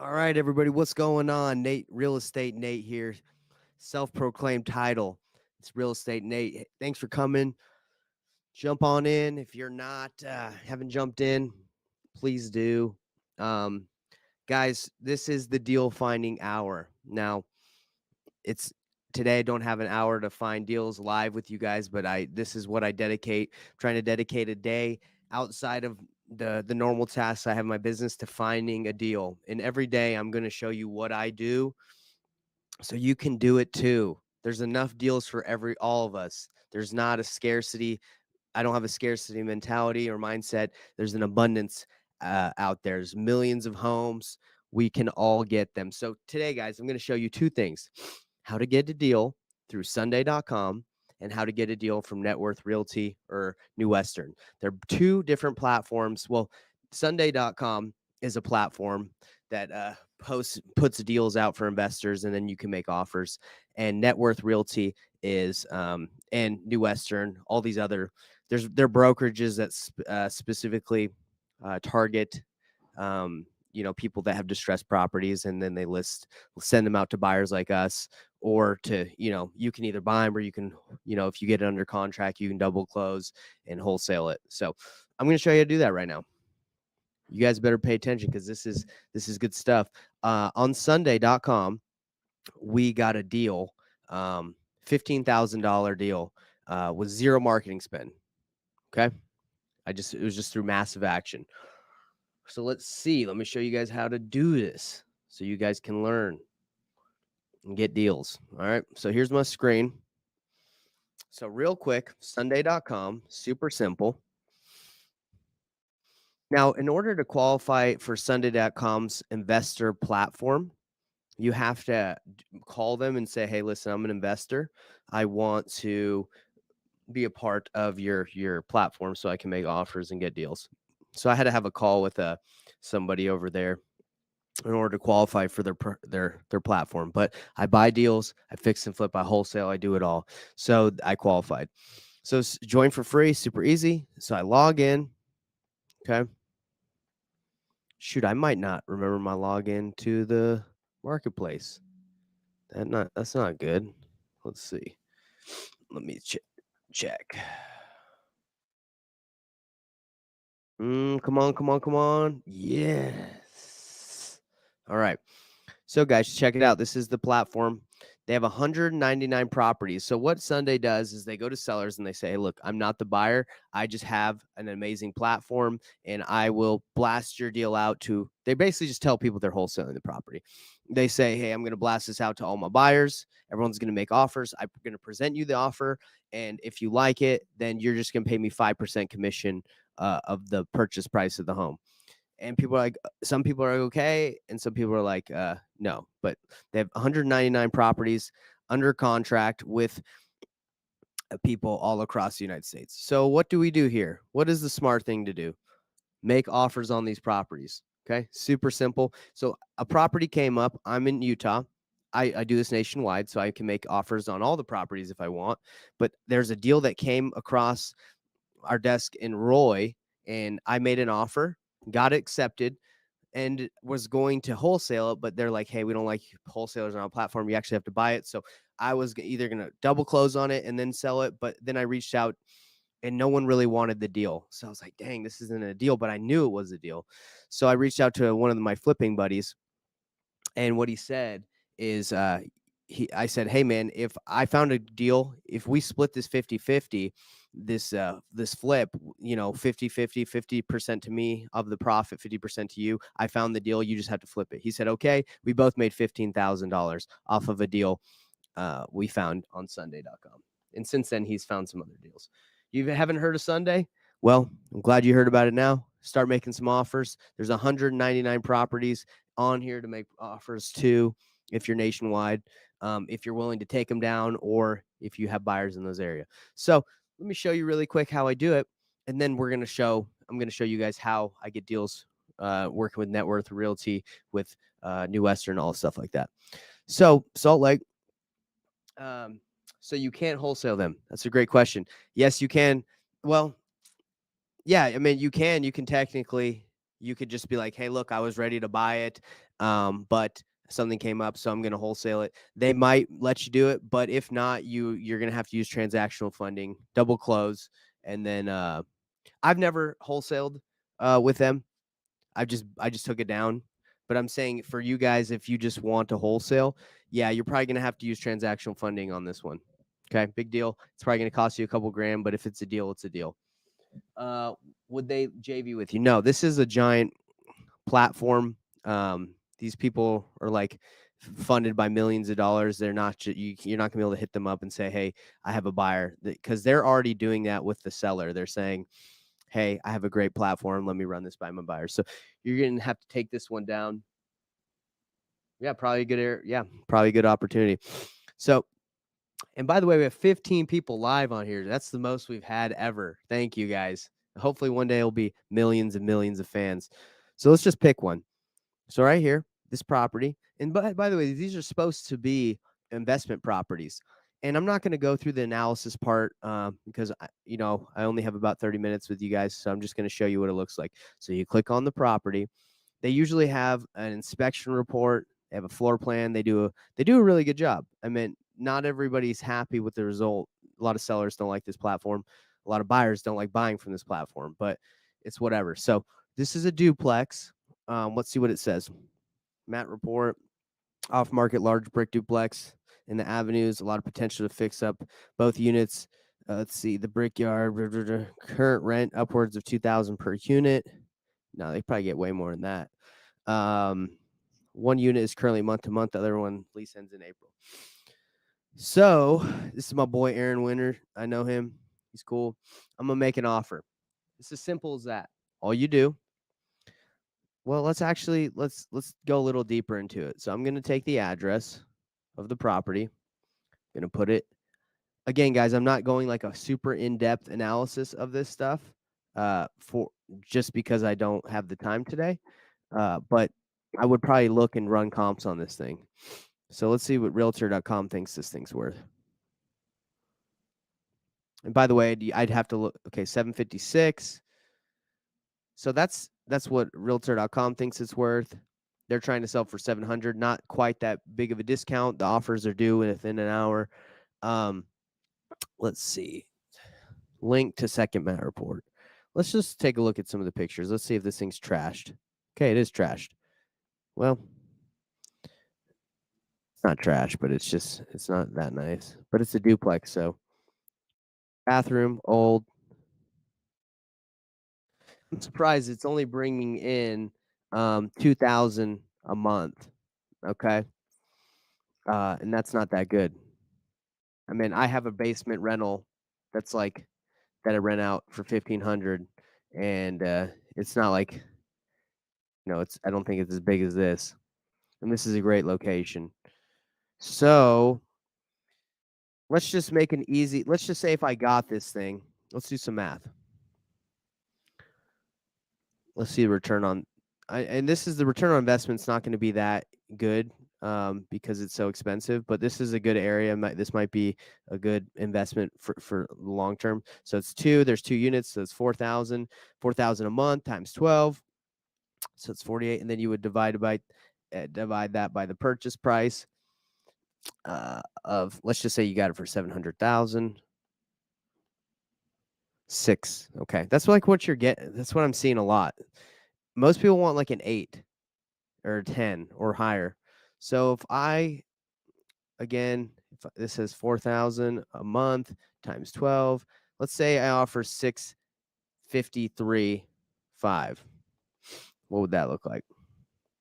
All right, everybody, what's going on? Nate, Real Estate Nate here, self-proclaimed title. It's Real Estate Nate. Thanks for coming. Jump on in. If you're not, haven't jumped in, please do. Um, Guys, this is the deal finding hour. Now, it's today I don't have an hour to find deals live with you guys, but this is what I dedicate. I'm trying to dedicate a day outside of the normal tasks I have in my business to finding a deal. And every day I'm going to show you what I do so you can do it too. There's enough deals for all of us. There's not a scarcity. I don't have a scarcity mentality or mindset. There's an abundance out there. There's millions of homes. We can all get them. So today, guys, I'm going to show you two things: how to get a deal through Sundae.com and how to get a deal from Net Worth Realty or New Western. They're two different platforms. Well, Sundae.com is a platform that puts deals out for investors, and then you can make offers. And Net Worth Realty is and New Western, all these other they're brokerages that specifically target people that have distressed properties, and then they send them out to buyers like us, or to you can either buy them, or you can if you get it under contract, you can double close and wholesale it. So I'm going to show you how to do that right now. You guys better pay attention, because this is good stuff. On Sundae.com, we got a deal, $15,000 deal with zero marketing spend. Okay, it was just through massive action. So let's see. Let me show you guys how to do this so you guys can learn and get deals. All right. So here's my screen. So real quick, Sundae.com, super simple. Now, in order to qualify for Sundae.com's investor platform, you have to call them and say, hey, listen, I'm an investor. I want to be a part of your platform so I can make offers and get deals. So I had to have a call with somebody over there in order to qualify for their platform. But I buy deals, I fix and flip, I wholesale, I do it all. So I qualified. So join for free, super easy. So I log in. Okay. Shoot, I might not remember my login to the marketplace. That's not good. Let's see. Let me check. Come on. Yes. All right. So guys, check it out. This is the platform. They have 199 properties. So what Sundae does is they go to sellers and they say, hey, look, I'm not the buyer. I just have an amazing platform, and I will blast your deal out to, they basically just tell people they're wholesaling the property. They say, hey, I'm going to blast this out to all my buyers. Everyone's going to make offers. I'm going to present you the offer. And if you like it, then you're just going to pay me 5% commission of the purchase price of the home. And people are like, some people are okay, and some people are like, no. But they have 199 properties under contract with people all across the United States. So what do we do here? What is the smart thing to do? Make offers on these properties. Okay, super simple. So a property came up. I'm in Utah. I do this nationwide, so I can make offers on all the properties if I want. But there's a deal that came across our desk in Roy, and I made an offer, got it accepted, and was going to wholesale it, but they're like, hey, we don't like wholesalers on our platform. You actually have to buy it. So I was either going to double close on it and then sell it, but then I reached out and no one really wanted the deal. So I was like, dang, this isn't a deal, but I knew it was a deal. So I reached out to one of my flipping buddies, and what he said is, I said, hey man, if I found a deal, if we split this 50-50, this flip, 50-50, 50% to me of the profit, 50% to you, I found the deal, you just have to flip it. He said, okay. We both made $15,000 off of a deal we found on Sundae.com. And since then, he's found some other deals. You haven't heard of Sundae? Well, I'm glad you heard about it now. Start making some offers. There's 199 properties on here to make offers to, if you're nationwide, if you're willing to take them down, or if you have buyers in those areas. So let me show you really quick how I do it, and then I'm going to show you guys how I get deals working with Net Worth Realty, with New Western, all stuff like that. So Salt Lake. So you can't wholesale them. That's a great question. Yes, you can. Well, yeah, I mean, you can technically, You could just be like, hey, look, I was ready to buy it, but something came up, so I'm going to wholesale it. They might let you do it, but if not, you're going to have to use transactional funding, double close, and then I've never wholesaled with them. I just took it down. But I'm saying for you guys, if you just want to wholesale, yeah, you're probably gonna have to use transactional funding on this one. Okay, big deal. It's probably gonna cost you a couple grand, but if it's a deal, it's a deal. Uh, would they JV with you? No, this is a giant platform. These people are like funded by millions of dollars. They're not you're not gonna be able to hit them up and say, hey, I have a buyer, because they're already doing that with the seller. They're saying, hey, I have a great platform. Let me run this by my buyers. So you're going to have to take this one down. Yeah, probably a good probably a good opportunity. So, and by the way, we have 15 people live on here. That's the most we've had ever. Thank you guys. Hopefully one day it'll be millions and millions of fans. So let's just pick one. So right here, this property, and by the way, these are supposed to be investment properties. And I'm not going to go through the analysis part because I only have about 30 minutes with you guys, so I'm just going to show you what it looks like. So you click on the property. They usually have an inspection report. They have a floor plan. They do a really good job. I mean, not everybody's happy with the result. A lot of sellers don't like this platform. A lot of buyers don't like buying from this platform, but it's whatever. So this is a duplex. Let's see what it says. Matt report, off market large brick duplex in the avenues, a lot of potential to fix up both units. Let's see, the brickyard, current rent upwards of $2,000 per unit. No, they probably get way more than that. One unit is currently month to month, the other one lease ends in April. So this is my boy Aaron Winter. I know him. He's cool. I'm gonna make an offer. It's as simple as that. All you do. Well, let's go a little deeper into it. So I'm going to take the address of the property. I'm going to put it again, guys. I'm not going like a super in-depth analysis of this stuff for just because I don't have the time today. But I would probably look and run comps on this thing. So let's see what Realtor.com thinks this thing's worth. And by the way, I'd have to look. Okay, 756. So that's what Realtor.com thinks it's worth. They're trying to sell for 700. Not quite that big of a discount. The offers are due within an hour. Let's see. Link to second Matt report. Let's just take a look at some of the pictures. Let's see if this thing's trashed. Okay, it is trashed. Well, it's not trash, but it's not that nice. But it's a duplex, so bathroom, old. I'm surprised it's only bringing in $2,000 a month. Okay. And that's not that good. I mean, I have a basement rental that's like that I rent out for 1,500, and it's not like it's. I don't think it's as big as this, and this is a great location. So let's just make an easy. Let's just say if I got this thing, let's do some math. Let's see the return on. And this is the return on investment's not going to be that good because it's so expensive, but this is a good area. This might be a good investment for long term. So it's there's 2 units. So it's 4,000 a month times 12. So it's 48. And then you would divide that by the purchase price of, let's just say you got it for 700,000. 6. Okay. That's like what you're getting. That's what I'm seeing a lot. Most people want like an 8 or 10 or higher. So if this says 4,000 a month times 12, let's say I offer 653.5. What would that look like?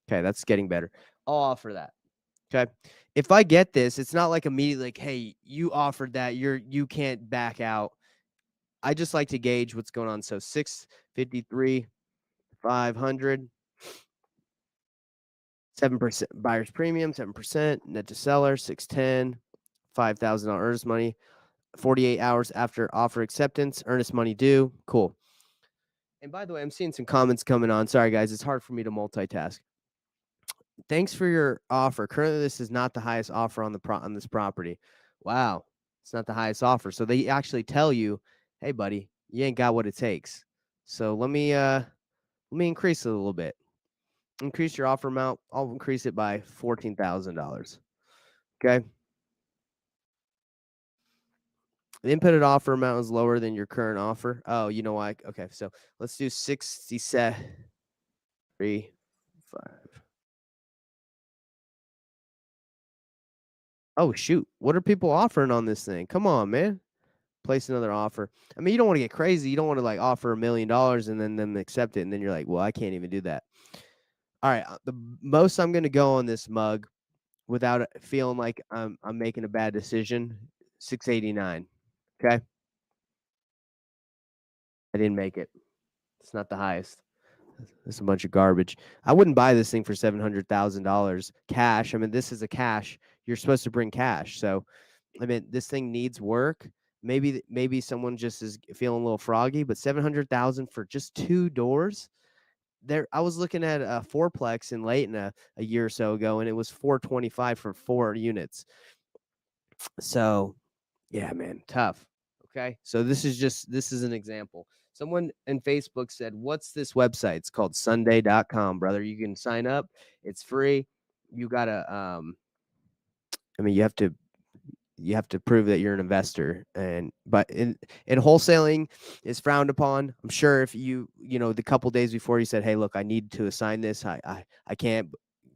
Okay, that's getting better. I'll offer that. Okay. If I get this, it's not like immediately like, hey, you offered that, you can't back out. I just like to gauge what's going on. So 653,500. 7% buyer's premium, 7% net to seller, 610, $5,000 earnest money, 48 hours after offer acceptance, earnest money due. Cool. And by the way, I'm seeing some comments coming on. Sorry, guys. It's hard for me to multitask. Thanks for your offer. Currently, this is not the highest offer on this property. Wow. It's not the highest offer. So they actually tell you, hey, buddy, you ain't got what it takes. So let me Let me increase it a little bit. Increase your offer amount. I'll increase it by $14,000. Okay. The inputted offer amount is lower than your current offer. Oh, you know why? Okay, so let's do 67, 3, 5. Oh shoot, what are people offering on this thing? Come on, man. Place another offer. I mean, you don't want to get crazy. You don't want to like offer $1 million and then them accept it, and then you're like, well, I can't even do that. All right, the most I'm gonna go on this mug without feeling like I'm making a bad decision. 689. Okay, I didn't make it. It's not the highest. It's a bunch of garbage. I wouldn't buy this thing for $700,000 cash. I mean, this is a cash. You're supposed to bring cash. So, I mean, this thing needs work. Maybe someone just is feeling a little froggy, but 700,000 for just 2 doors. There, I was looking at a fourplex in Layton a year or so ago, and it was 425 for 4 units. So, yeah, man, tough. Okay. So this is an example. Someone in Facebook said, "What's this website?" It's called Sundae.com, brother. You can sign up. It's free. You gotta I mean, you have to prove that you're an investor, but in wholesaling is frowned upon. I'm sure if the couple days before you said, hey, look, I need to assign this, I can't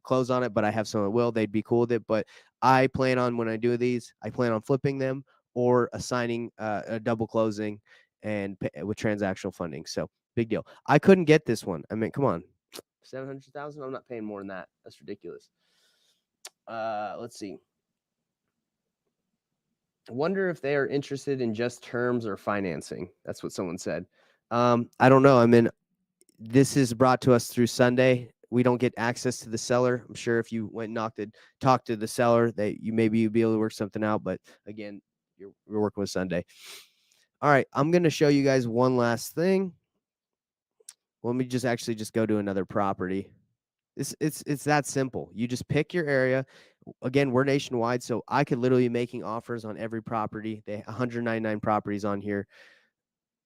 close on it, but I have someone that will, they'd be cool with it. But I plan on, when I do these, I plan on flipping them or assigning a double closing and with transactional funding. So big deal. I couldn't get this one. I mean, come on, 700,000. I'm not paying more than that. That's ridiculous. Let's see. Wonder if they are interested in just terms or financing. That's what someone said. I don't know. I mean, this is brought to us through Sundae. We don't get access to the seller. I'm sure if you went and talked to the seller, that you'd be able to work something out. But again, we're working with Sundae. All right, I'm going to show you guys one last thing. Let me just go to another property. It's that simple. You just pick your area. Again, we're nationwide, so I could literally be making offers on every property. They 199 properties on here.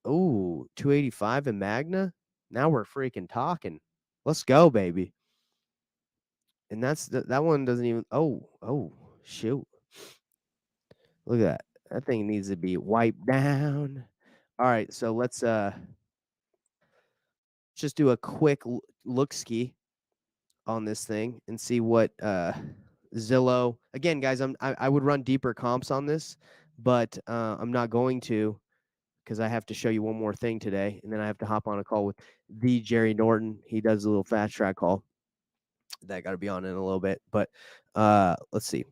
Oh, 285 in Magna. Now we're freaking talking. Let's go, baby. And that one doesn't even. Oh, shoot. Look at that. That thing needs to be wiped down. All right, so let's just do a quick look ski on this thing and see what Zillow. Again, guys, I would run deeper comps on this, but I'm not going to, because I have to show you one more thing today, and then I have to hop on a call with the Jerry Norton. He does a little fast track call that got to be on in a little bit, but let's see.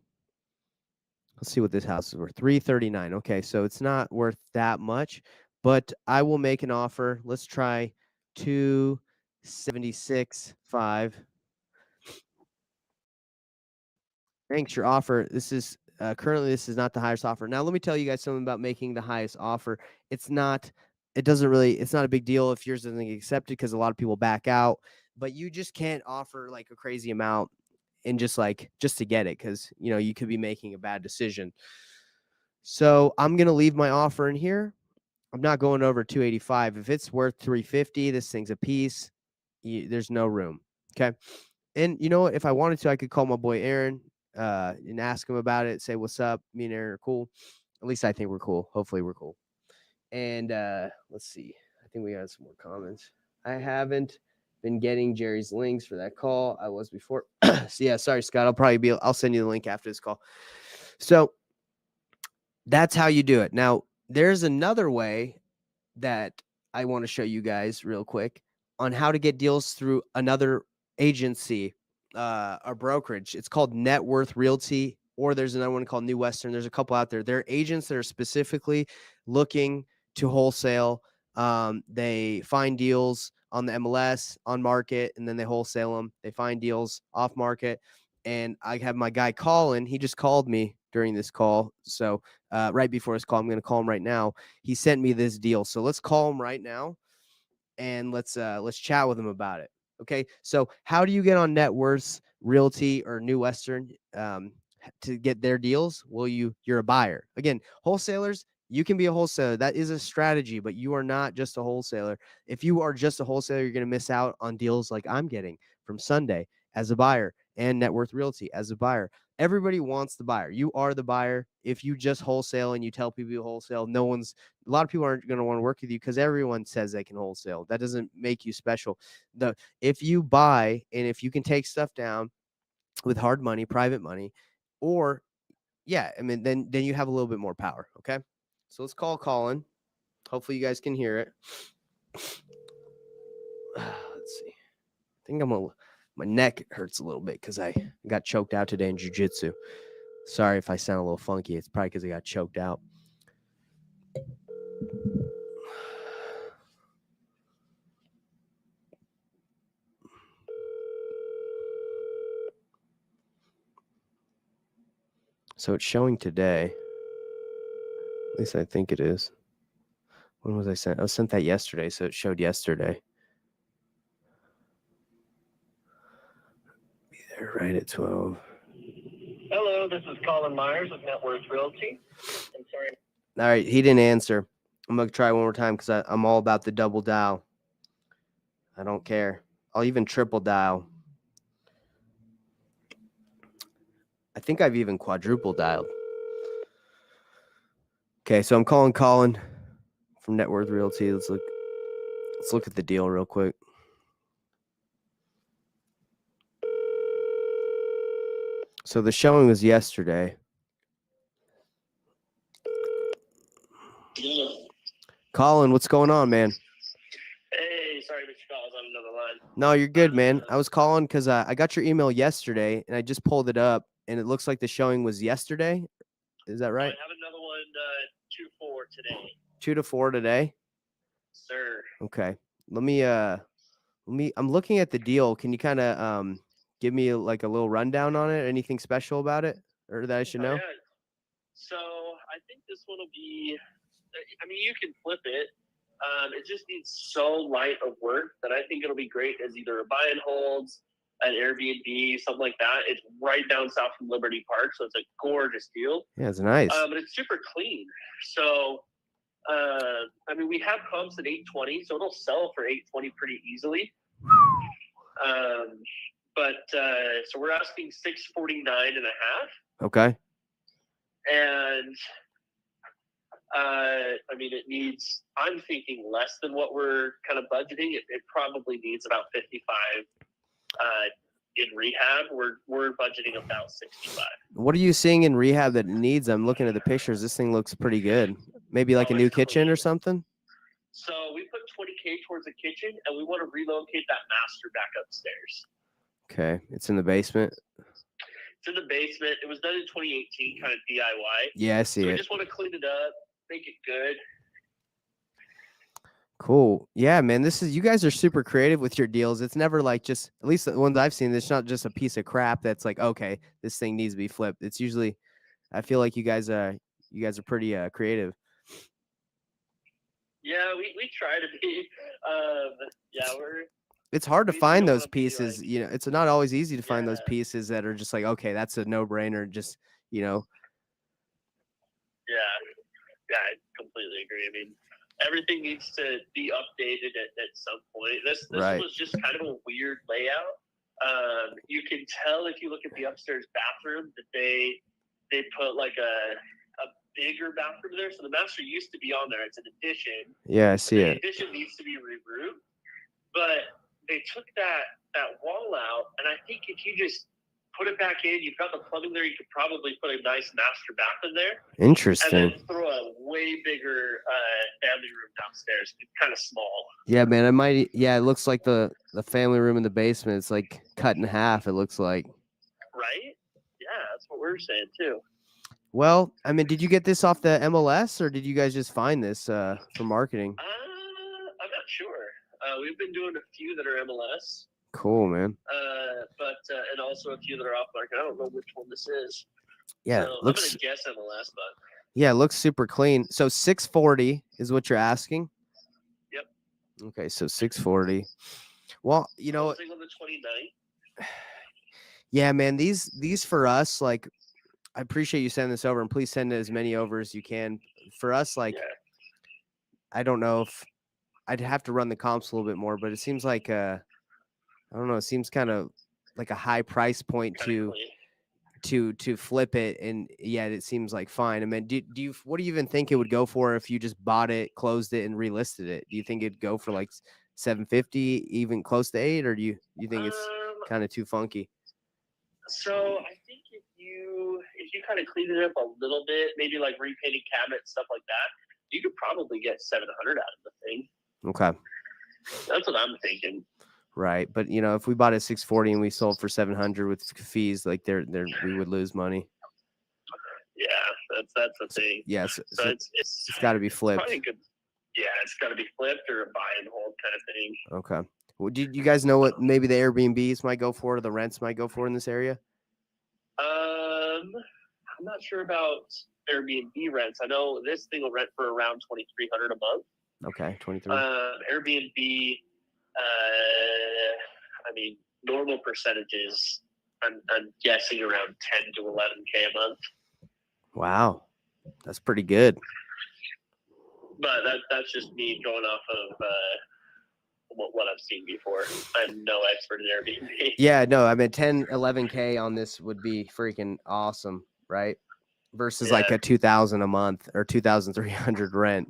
Let's see what this house is worth. 339. Okay, so it's not worth that much, but I will make an offer. Let's try 276.5. Thanks, your offer. This is currently this is not the highest offer. Now let me tell you guys something about making the highest offer. It's not a big deal if yours doesn't get accepted, because a lot of people back out, but you just can't offer like a crazy amount and just to get it, because you could be making a bad decision. So I'm gonna leave my offer in here. I'm not going over 285. If it's worth 350, this thing's a piece. There's no room. Okay. And you know what? If I wanted to, I could call my boy Aaron and ask him about it. Say, what's up? Me and Aaron are cool. At least I think we're cool. Hopefully we're cool. And let's see. I think we got some more comments. I haven't been getting Jerry's links for that call. I was before. So yeah, sorry, Scott. I'll send you the link after this call. So that's how you do it. Now, there's another way that I want to show you guys real quick on how to get deals through another agency or brokerage. It's called Net Worth Realty, or there's another one called New Western. There's a couple out there. They're agents that are specifically looking to wholesale. They find deals on the MLS, on market, and then they wholesale them. They find deals off market. And I have my guy Colin. He just called me during this call. So right before this call, I'm going to call him right now. He sent me this deal. So let's call him right now and let's chat with him about it. Okay. So how do you get on Net Worth Realty or New Western to get their deals? Well, you're a buyer. Again, wholesalers, You can be a wholesaler. That is a strategy, but you are not just a wholesaler. If you are just a wholesaler, you're going to miss out on deals like I'm getting from Sundae as a buyer and Net Worth Realty as a buyer. Everybody wants the buyer. You are the buyer. If you just wholesale and you tell people you wholesale, a lot of people aren't going to want to work with you because everyone says they can wholesale. That doesn't make you special. If you buy and if you can take stuff down with hard money, private money, or yeah, I mean, then you have a little bit more power. Okay. So let's call Colin. Hopefully you guys can hear it. Let's see. I think my neck hurts a little bit because I got choked out today in jiu-jitsu. Sorry if I sound a little funky. It's probably because I got choked out. So it's showing today. At least I think it is. When was I sent? I was sent that yesterday, so it showed yesterday. Be there right at 12. Hello, this is Colin Myers of Net Worth Realty. I'm sorry. All right, he didn't answer. I'm going to try one more time because I'm all about the double dial. I don't care. I'll even triple dial. I think I've even quadruple dialed. Okay, so I'm calling Colin from Net Worth Realty. Let's look at the deal real quick. So the showing was yesterday. Yeah. Colin, what's going on, man? Hey, sorry, Mr. Call. I was on another line. No, you're good, man. I was calling because I got your email yesterday, and I just pulled it up, and it looks like the showing was yesterday. Is that right? I have another one 2-4 today. 2 to 4 today? Sir. Okay. I'm looking at the deal. Can you kind of give me like a little rundown on it? Anything special about it or that I should know? Yeah. So I think this one will be, I mean, you can flip it. It just needs so light of work that I think it'll be great as either a buy and holds, an Airbnb, something like that. It's right down south from Liberty Park, so it's a gorgeous deal. Yeah, it's nice. But it's super clean. So, I mean, we have comps at 820, so it'll sell for 820 pretty easily. So we're asking 649 and a half. Okay. And I mean, it needs, I'm thinking less than what we're kind of budgeting. It probably needs about 55 in rehab. We're budgeting about 65. What are you seeing in rehab that it needs? I'm looking at the pictures. This thing looks pretty good. Maybe like a new kitchen or something? So we put 20K towards the kitchen, and we want to relocate that master back upstairs. Okay. It's in the basement? It's in the basement. It was done in 2018, kind of DIY. Yeah, I see it. We just want to clean it up, make it good. Cool. Yeah, man, you guys are super creative with your deals. It's never like just, at least the ones I've seen, it's not just a piece of crap that's like, okay, this thing needs to be flipped. It's usually, I feel like you guys are pretty creative. Yeah, we try to be. It's hard to find those pieces. You know, it's not always easy to find those pieces that are just like, okay, that's a no-brainer. Just, you know. Yeah, I completely agree. I mean, everything needs to be updated at some point. This right. was just kind of a weird layout. You can tell if you look at the upstairs bathroom that they put like a bigger bathroom there. So the master used to be on there. It's an addition. Yeah, I see it. The addition needs to be re-roofed. But they took that wall out, and I think if you just put it back in, you've got the plumbing there, you could probably put a nice master bath in there. Interesting. And then throw a way bigger family room downstairs. It's kind of small. Yeah, man, it looks like the family room in the basement. It's like cut in half, it looks like. Right? Yeah, that's what we're saying too. Well, I mean, did you get this off the MLS or did you guys just find this for marketing? I'm not sure. We've been doing a few that are MLS. Cool, man. And also a few that are off market. I don't know which one this is. Yeah, so looks. I'm gonna guess MLS, but. Yeah, it looks super clean. So 640 is what you're asking. Yep. Okay, so 640. Well, you know. On the 29th. Yeah, man. These for us, like, I appreciate you sending this over, and please send as many over as you can. for us, like, Yeah. I don't know if I'd have to run the comps a little bit more, but it seems like I don't know, it seems kind of like a high price point Kind of clean. to flip it, and yet it seems like fine. I mean, do you what do you even think it would go for if you just bought it, closed it, and relisted it? Do you think it'd go for like 750, even close to 8, or do you think it's Um, kind of too funky? so I think if you kind of clean it up a little bit, maybe like repainting cabinets, stuff like that, you could probably get 700 out of the thing. Okay. That's what I'm thinking. Right, but if we bought it 640 and we sold for 700 with fees, like we would lose money. Yeah, that's the thing. Yes, So so it's got to be it's probably flipped. good. Yeah, it's got to be flipped or a buy and hold kind of thing. Okay. Well, do you guys know what maybe the Airbnbs might go for, or the rents might go for in this area? I'm not sure about Airbnb rents. I know this thing will rent for around 2,300 a month. Okay, 23. Airbnb, I mean, normal percentages. I'm guessing around 10 to 11K a month. Wow, that's pretty good. But that's just me going off of what I've seen before. I'm no expert in Airbnb. Yeah, no, I mean 10, 11K on this would be freaking awesome, right? Versus like Yeah. a 2,000 a month or 2,300 rent.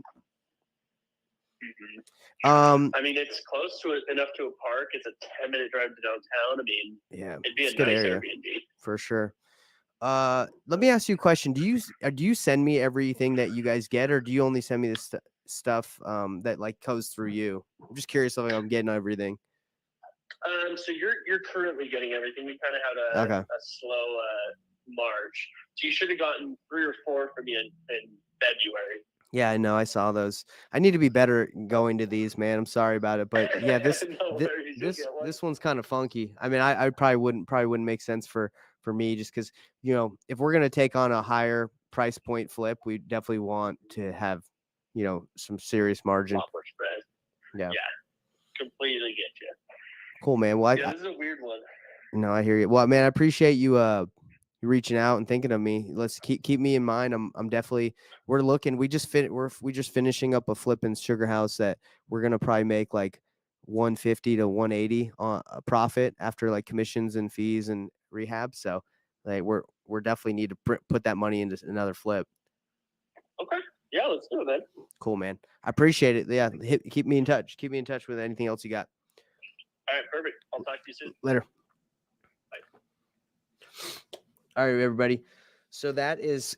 I mean, it's close to it enough to a park. It's a 10-minute drive to downtown. I mean, Yeah, it'd be it's a a good nice area Airbnb. for sure. Let me ask you a question. Do you send me everything that you guys get, or do you only send me this stuff that like goes through you? I'm just curious if I'm getting everything. So you're currently getting everything. We kind of had Okay. a slow March. So you should have gotten 3 or 4 from me in February. Yeah, I know. I saw those. I need to be better going to these, man. I'm sorry about it, but yeah, No worries, you'll get one. this one's kind of funky. I mean, I probably wouldn't make sense for me, just because if we're gonna take on a higher price point flip, we definitely want to have some serious margin. Lot more spread. Yeah. Yeah, completely get you. Cool, man. Well, Yeah, this is a weird one. no, I hear you. Well, man, I appreciate you reaching out and thinking of me. Let's keep me in mind. I'm definitely we're looking. We just finishing up a flip in Sugar House that we're gonna probably make like 150 to 180 on a profit after like commissions and fees and rehab. So like we're definitely need to put that money into another flip. Okay. Yeah, let's do it, man. Cool, man. I appreciate it. Yeah, keep me in touch. Keep me in touch with anything else you got. All right, perfect. I'll talk to you soon. Later. Bye. All right, everybody. So that is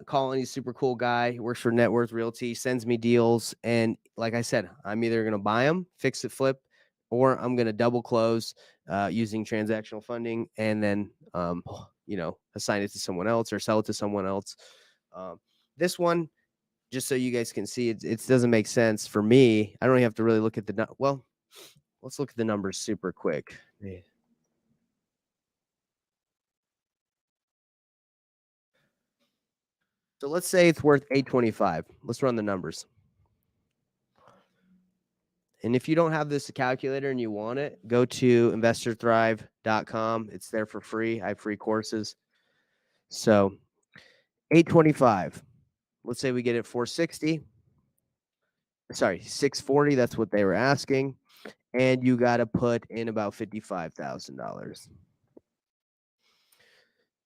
Colin. He's a super cool guy. He works for Net Worth Realty, sends me deals. And like I said, I'm either going to buy them, fix it, flip, or I'm going to double close using transactional funding and then, assign it to someone else or sell it to someone else. This one, just so you guys can see, it doesn't make sense for me. I don't have to really look at well, let's look at the numbers super quick. So let's say it's worth $825. Let's run the numbers. And if you don't have this calculator and you want it, go to investorthrive.com. It's there for free. I have free courses. So 825. Let's say we get it 460. Sorry, 640. That's what they were asking. And you got to put in about $55,000.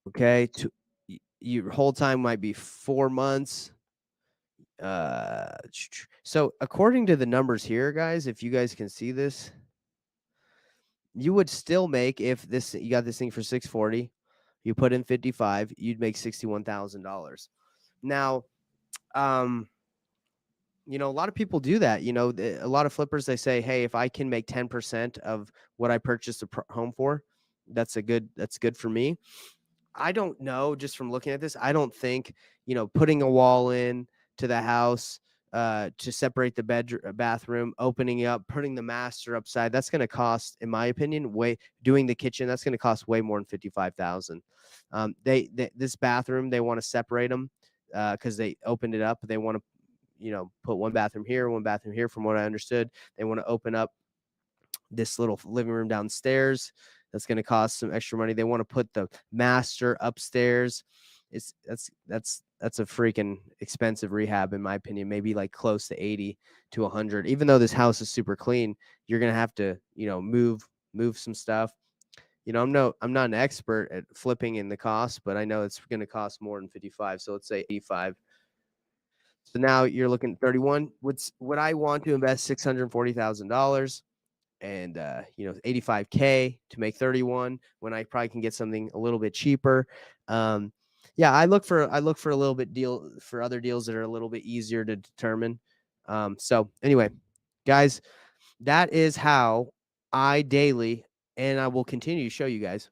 Okay. Your whole time might be 4 months. So according to the numbers here, guys, if you guys can see this, you would still make, if you got this thing for 640, you put in 55, you'd make $61,000. Now, a lot of people do that. A lot of flippers, they say, hey, if I can make 10% of what I purchased a home for, that's good for me. I don't know, just from looking at this, I don't think, putting a wall in to the house to separate the bathroom, opening up, putting the master upside, that's going to cost, in my opinion, doing the kitchen, that's going to cost way more than 55,000. This bathroom, they want to separate them because they opened it up. They want to, put one bathroom here, from what I understood. They want to open up this little living room downstairs. That's going to cost some extra money. They want to put the master upstairs. That's that's a freaking expensive rehab in my opinion, maybe like close to 80 to 100. Even though this house is super clean, you're going to have to, move some stuff. I'm not an expert at flipping in the cost, but I know it's going to cost more than 55. So let's say 85. So now you're looking at 31. Would I want to invest $640,000 and 85K to make 31 when I probably can get something a little bit cheaper? Yeah, I look for a little bit deal for other deals that are a little bit easier to determine. So anyway, guys, that is how I daily, and I will continue to show you guys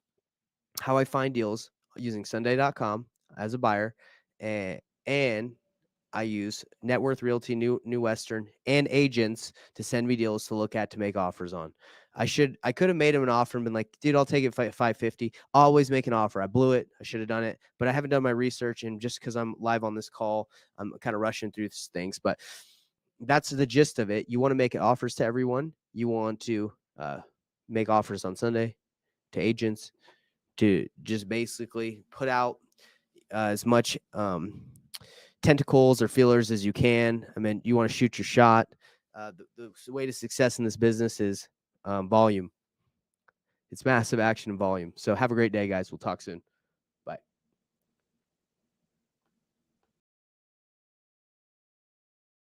how I find deals using Sundae.com as a buyer, and I use Net Worth Realty, New Western, and agents to send me deals to look at to make offers on. I could have made him an offer and been like, dude, I'll take it 550. Always make an offer. I blew it. I should have done it, but I haven't done my research. And just because I'm live on this call, I'm kind of rushing through things. But that's the gist of it. You want to make offers to everyone. You want to make offers on Sunday to agents to just basically put out as much tentacles or feelers as you can. I mean, you want to shoot your shot. The way to success in this business is volume. It's massive action and volume. So have a great day, guys. We'll talk soon.